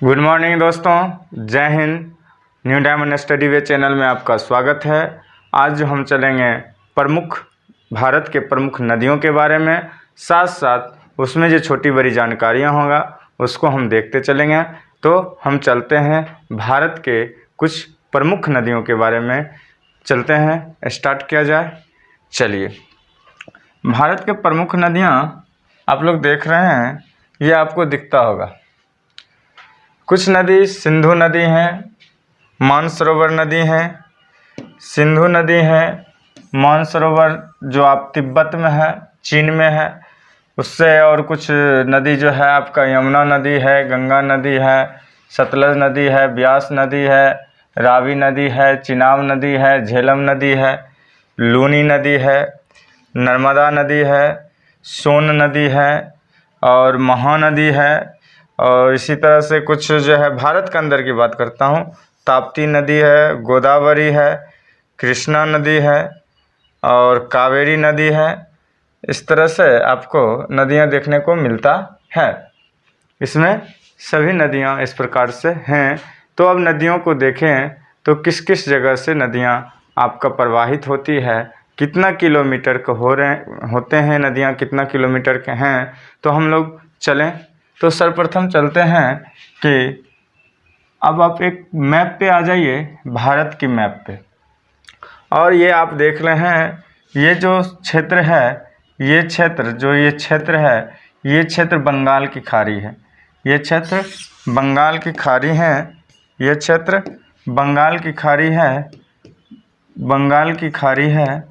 Good morning दोस्तों, जय Hind. New diamond study वे channel में आपका स्वागत है। आज जो हम चलेंगे भारत के प्रमुख नदियों के बारे में, साथ साथ उसमें जो छोटी बड़ी जानकारियां होगा उसको हम देखते चलेंगे। तो हम चलते हैं भारत के कुछ प्रमुख नदियों के बारे में, चलते हैं, स्टार्ट किया जाए। चलिए, भारत के प्रमुख नदियां आप लोग देख रहे हैं, ये आपको दिखता होगा। कुछ नदी सिंधु नदी है, मानसरोवर नदी है, सिंधु नदी है, मानसरोवर जो आप तिब्बत में है, चीन में है। उससे और कुछ नदी जो है आपका यमुना नदी है, गंगा नदी है, सतलज नदी है, ब्यास नदी है, रावी नदी है, चिनाब नदी है, झेलम नदी है, लूनी नदी है, नर्मदा नदी है, सोन नदी है और महानदी है। और इसी तरह से कुछ जो है भारत के अंदर की बात करता हूँ, ताप्ती नदी है, गोदावरी है, कृष्णा नदी है और कावेरी नदी है। इस तरह से आपको नदियाँ देखने को मिलता है। इसमें सभी नदियाँ इस प्रकार से हैं। तो अब नदियों को देखें तो किस किस जगह से नदियाँ आपका प्रवाहित होती है, कितना किलोमीटर के होते हैं नदियाँ, कितना किलोमीटर के हैं। तो हम लोग चलें तो सर्वप्रथम चलते हैं कि अब आप एक मैप पे आ जाइए, भारत की मैप पे। और ये आप देख रहे हैं, ये जो क्षेत्र है, ये क्षेत्र है, ये क्षेत्र बंगाल की खाड़ी है। ये क्षेत्र बंगाल की खाड़ी है, ये क्षेत्र बंगाल की खाड़ी है, बंगाल की खाड़ी है,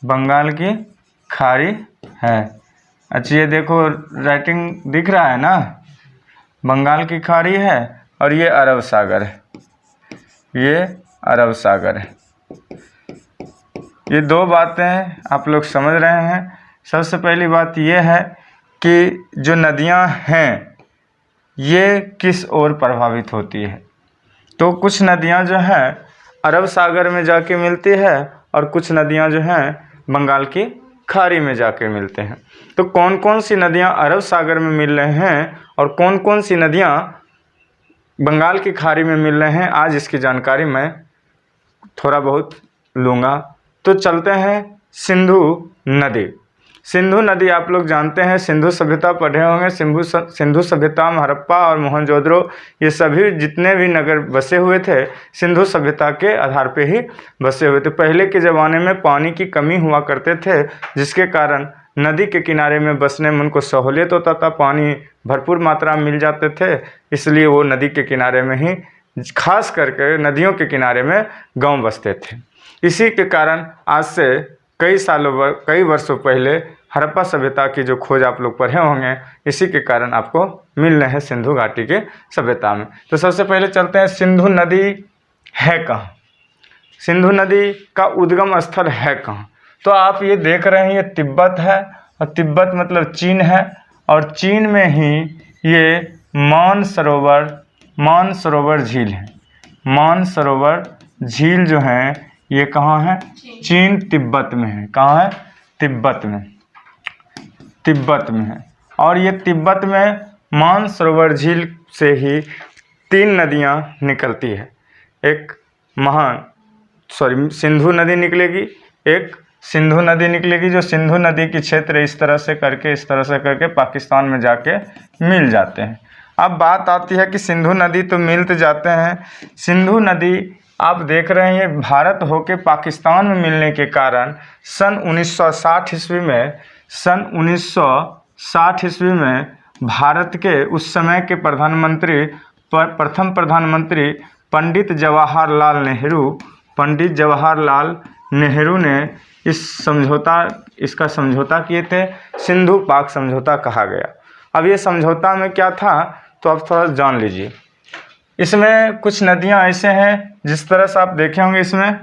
बंगाल की खाड़ी है। अच्छा, ये देखो राइटिंग दिख रहा है ना, बंगाल की खाड़ी है और ये अरब सागर है, ये अरब सागर है। ये दो बातें आप लोग समझ रहे हैं। सबसे पहली बात ये है कि जो नदियां हैं ये किस ओर प्रभावित होती है। तो कुछ नदियां जो हैं अरब सागर में जाके मिलती है और कुछ नदियां जो हैं बंगाल की खाड़ी में जाके मिलते हैं। तो कौन कौन सी नदियां अरब सागर में मिल रहे हैं और कौन कौन सी नदियां बंगाल की खाड़ी में मिल रहे हैं, आज इसकी जानकारी मैं थोड़ा बहुत लूँगा। तो चलते हैं सिंधु नदी। सिंधु नदी आप लोग जानते हैं, सिंधु सभ्यता पढ़े होंगे। सिंधु सभ्यता में हड़प्पा और मोहनजोदड़ो, ये सभी जितने भी नगर बसे हुए थे सिंधु सभ्यता के आधार पे ही बसे हुए थे। पहले के ज़माने में पानी की कमी हुआ करते थे, जिसके कारण नदी के किनारे में बसने में उनको सहूलियत होता था, पानी भरपूर मात्रा में मिल जाते थे। इसलिए वो नदी के किनारे में ही, खास करके नदियों के किनारे में गाँव बसते थे। इसी के कारण आज से कई वर्षों पहले हड़प्पा सभ्यता की जो खोज आप लोग पढ़े होंगे, इसी के कारण आपको मिल रहे हैं सिंधु घाटी के सभ्यता में। तो सबसे पहले चलते हैं, सिंधु नदी है कहाँ, सिंधु नदी का उद्गम स्थल है कहाँ। तो आप ये देख रहे हैं, ये तिब्बत है और तिब्बत मतलब चीन है और चीन में ही ये मानसरोवर झील है। मानसरोवर झील जो है ये कहाँ है, चीन तिब्बत में है। कहाँ है, तिब्बत में है। और ये तिब्बत में मानसरोवर झील से ही 3 नदियाँ निकलती है। एक सिंधु नदी निकलेगी, एक सिंधु नदी निकलेगी, जो सिंधु नदी की क्षेत्र इस तरह से करके पाकिस्तान में जाके मिल जाते हैं। अब बात आती है कि सिंधु नदी तो मिल तो जाते हैं, सिंधु नदी आप देख रहे हैं भारत होके पाकिस्तान में मिलने के कारण सन 1960 ईस्वी में भारत के उस समय के प्रथम प्रधानमंत्री पंडित जवाहरलाल नेहरू ने इसका समझौता किए थे। सिंधु पाक समझौता कहा गया। अब ये समझौता में क्या था तो आप थोड़ा जान लीजिए। इसमें कुछ नदियां ऐसे हैं, जिस तरह से आप देखे होंगे, इसमें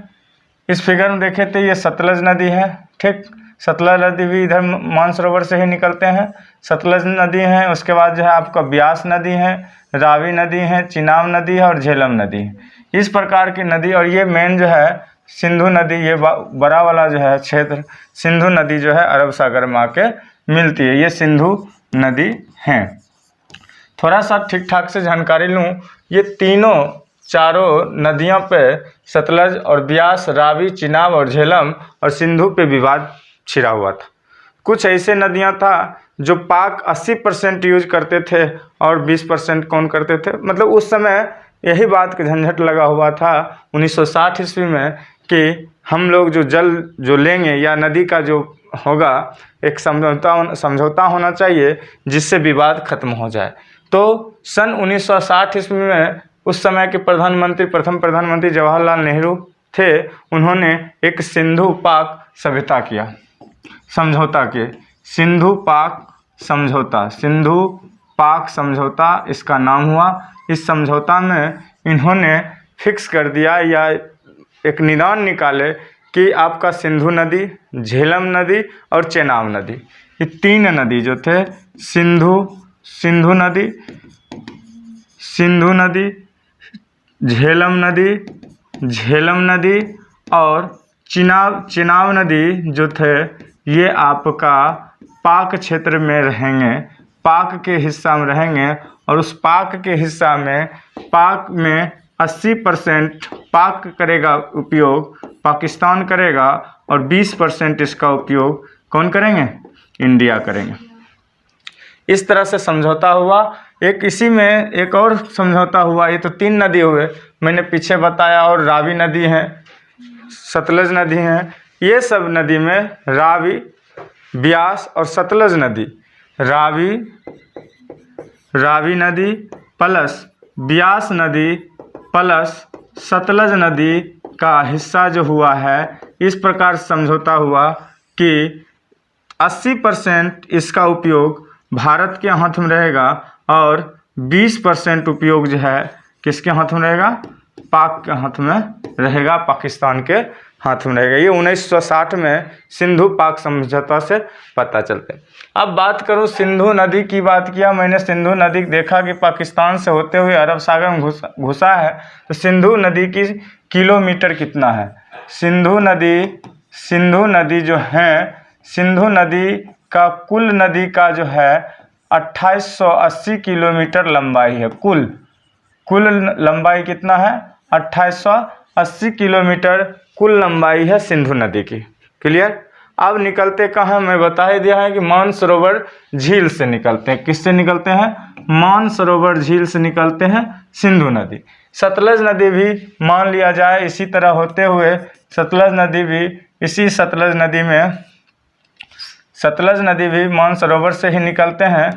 इस फिगर में देखे थे, ये सतलज नदी है, ठीक। सतलज नदी भी इधर मानसरोवर से ही निकलते हैं, सतलज नदी है। उसके बाद जो है आपका ब्यास नदी है, रावी नदी है, चिनाब नदी है और झेलम नदी है। इस प्रकार की नदी, और ये मेन जो है सिंधु नदी, ये बड़ा वाला जो है क्षेत्र सिंधु नदी जो है अरब सागर में आके मिलती है, ये सिंधु नदी है। थोड़ा सा ठीक ठाक से जानकारी लूँ, ये चारों नदियों पे सतलज और ब्यास, रावी, चिनाब और झेलम और सिंधु पे विवाद छिड़ा हुआ था। कुछ ऐसे नदियाँ था जो पाक 80% यूज करते थे और 20% कौन करते थे। मतलब उस समय यही बात का झंझट लगा हुआ था 1960 ईस्वी में कि हम लोग जो जल जो लेंगे या नदी का जो होगा एक समझौता होना चाहिए जिससे विवाद खत्म हो जाए। तो सन 1960 ईस्वी में उस समय के प्रथम प्रधानमंत्री जवाहरलाल नेहरू थे। उन्होंने एक सिंधु पाक सभ्यता किया, समझौता के सिंधु पाक समझौता इसका नाम हुआ। इस समझौता में इन्होंने फिक्स कर दिया या एक निदान निकाले कि आपका सिंधु नदी, झेलम नदी और चेनाब नदी, ये 3 नदी जो थे सिंधु नदी, झेलम नदी और चिनाब नदी जो थे ये आपका पाक क्षेत्र में रहेंगे, पाक के हिस्सा में रहेंगे। और उस पाक के हिस्सा में 80% पाक करेगा उपयोग, पाकिस्तान करेगा और 20% इसका उपयोग कौन करेंगे, इंडिया करेंगे। इस तरह से समझौता हुआ। इसी में एक और समझौता हुआ। ये तो 3 नदी हुए मैंने पीछे बताया, और रावी नदी है, सतलज नदी है। ये सब नदी में रावी, ब्यास और सतलज नदी, रावी नदी प्लस ब्यास नदी प्लस सतलज नदी का हिस्सा जो हुआ है, इस प्रकार समझौता हुआ कि 80% इसका उपयोग भारत के हाथ में रहेगा और 20% उपयोग जो है किसके हाथ में रहेगा, पाक के हाथ में रहेगा, पाकिस्तान के हाथ में रहेगा। ये 1960 में सिंधु पाक समझौता से पता चलता है। अब बात करूँ सिंधु नदी की, बात किया मैंने नदी देखा कि पाकिस्तान से होते हुए अरब सागर में घुसा है। तो सिंधु नदी की किलोमीटर कितना है? सिंधु नदी जो है, सिंधु नदी का कुल नदी का जो है 2880 किलोमीटर लंबाई है। कुल लंबाई कितना है? 2880 किलोमीटर कुल लंबाई है सिंधु नदी की। क्लियर? अब निकलते कहाँ, मैं बता ही दिया है कि मानसरोवर झील से निकलते हैं। किससे निकलते हैं? मानसरोवर झील से निकलते हैं सिंधु नदी। सतलज नदी भी मान लिया जाए इसी तरह होते हुए, सतलज नदी भी मानसरोवर से ही निकलते हैं।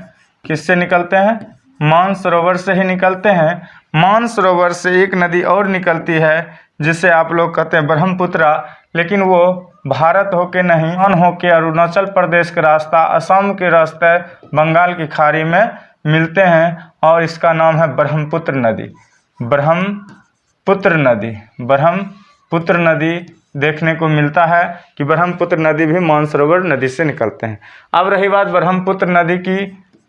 किससे निकलते हैं? मानसरोवर से ही निकलते हैं। मानसरोवर से एक नदी और निकलती है जिसे आप लोग कहते हैं ब्रह्मपुत्रा, लेकिन वो भारत होके नहीं, होके अरुणाचल प्रदेश का रास्ता, असम के रास्ते बंगाल की खाड़ी में मिलते हैं और इसका नाम है ब्रह्मपुत्र नदी देखने को मिलता है कि ब्रह्मपुत्र नदी भी मानसरोवर नदी से निकलते हैं। अब रही बात ब्रह्मपुत्र नदी की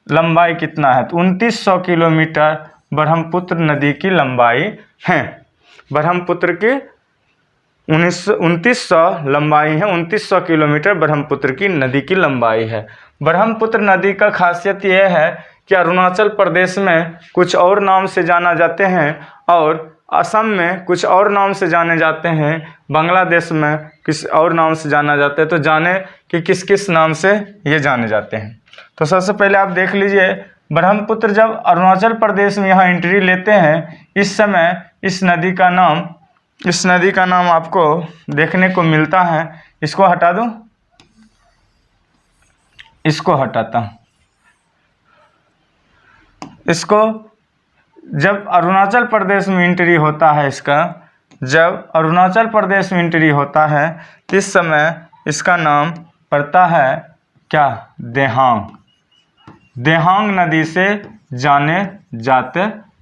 लंबाई कितना है, तो 2900 किलोमीटर ब्रह्मपुत्र नदी की लंबाई है। ब्रह्मपुत्र की 2900 लंबाई है, 2900 किलोमीटर ब्रह्मपुत्र की नदी की लंबाई है। ब्रह्मपुत्र नदी का खासियत यह है कि अरुणाचल प्रदेश में कुछ और नाम से जाना जाते हैं और असम में कुछ और नाम से जाने जाते हैं, बांग्लादेश में किस और नाम से जाना जाते हैं। तो जाने कि किस किस नाम से ये जाने जाते हैं। तो सबसे पहले आप देख लीजिए, ब्रह्मपुत्र जब अरुणाचल प्रदेश में यहाँ एंट्री लेते हैं, इस समय इस नदी का नाम आपको देखने को मिलता है। इसको हटा दूं, इसको हटाता हूं। इसको जब अरुणाचल प्रदेश में एंट्री होता है, जब अरुणाचल प्रदेश में एंट्री होता है, इस समय इसका नाम पड़ता है क्या? देहांग नदी से जाने जाते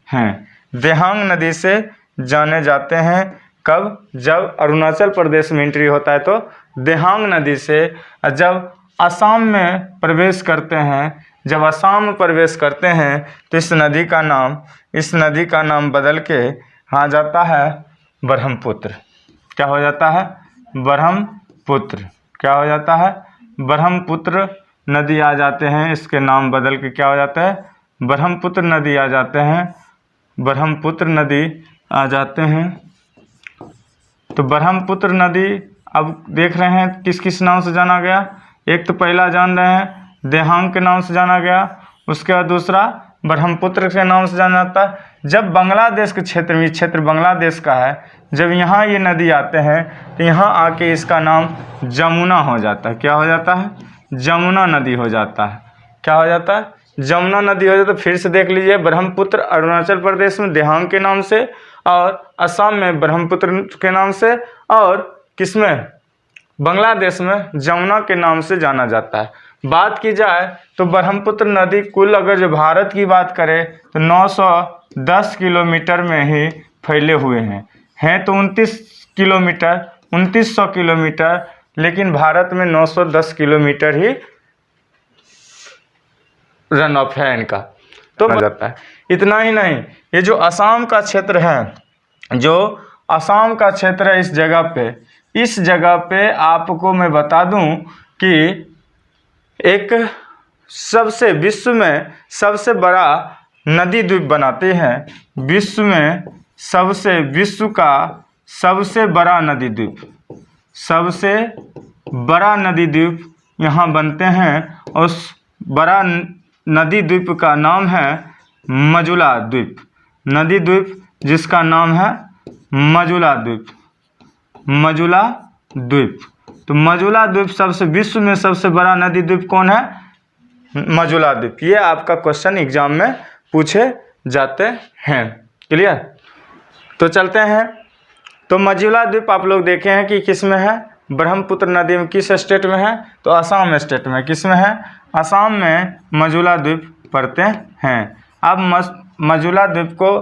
हैं। देहांग नदी से जाने जाते हैं। कब? जब अरुणाचल प्रदेश में एंट्री होता है तो देहांग नदी से। जब असम में प्रवेश करते हैं, तो इस नदी का नाम बदल के आ जाता है ब्रह्मपुत्र। क्या हो जाता है? ब्रह्मपुत्र। क्या हो जाता है? ब्रह्मपुत्र नदी आ जाते हैं। इसके नाम बदल के क्या हो जाता है? ब्रह्मपुत्र नदी आ जाते हैं, ब्रह्मपुत्र नदी आ जाते हैं। तो ब्रह्मपुत्र नदी अब देख रहे हैं किस किस नाम से जाना गया। एक तो पहला जान रहे हैं देहांग के नाम से जाना गया, उसके बाद दूसरा ब्रह्मपुत्र के नाम से जाना जाता है। जब बांग्लादेश के क्षेत्र में, क्षेत्र बांग्लादेश का है, जब यहाँ ये नदी आते हैं तो यहाँ आके इसका नाम जमुना हो जाता है। क्या हो जाता है? जमुना नदी हो जाता है। क्या हो जाता है? जमुना नदी हो जाता है। फिर से देख लीजिए, ब्रह्मपुत्र अरुणाचल प्रदेश में देहांग के नाम से, और असम में ब्रह्मपुत्र के नाम से, और किसमें? बांग्लादेश में जमुना के नाम से जाना जाता है। बात की जाए तो ब्रह्मपुत्र नदी कुल अगर जो भारत की बात करें तो 910 किलोमीटर में ही फैले हुए हैं तो 29 किलोमीटर, 2900 किलोमीटर, लेकिन भारत में 910 किलोमीटर ही रन ऑफ है इनका, तो बन जाता है। इतना ही नहीं, ये जो असम का क्षेत्र है, जो असम का क्षेत्र है, इस जगह पे आपको मैं बता दूं कि एक विश्व में सबसे बड़ा नदी द्वीप बनाते हैं। विश्व का सबसे बड़ा नदी द्वीप, सबसे बड़ा नदी द्वीप यहाँ बनते हैं। उस बड़ा नदी द्वीप का नाम है मजुला द्वीप, नदी द्वीप जिसका नाम है मजुला द्वीप, मजुला द्वीप। तो मजुला द्वीप विश्व में सबसे बड़ा नदी द्वीप कौन है? मजुला द्वीप। ये आपका क्वेश्चन एग्जाम में पूछे जाते हैं। क्लियर? तो चलते हैं। तो मजुला द्वीप आप लोग देखे हैं कि किस में है? ब्रह्मपुत्र नदी में किस स्टेट में है? तो असम स्टेट में। किस में है? असम में मजुला द्वीप पड़ते हैं। अब मजुला द्वीप को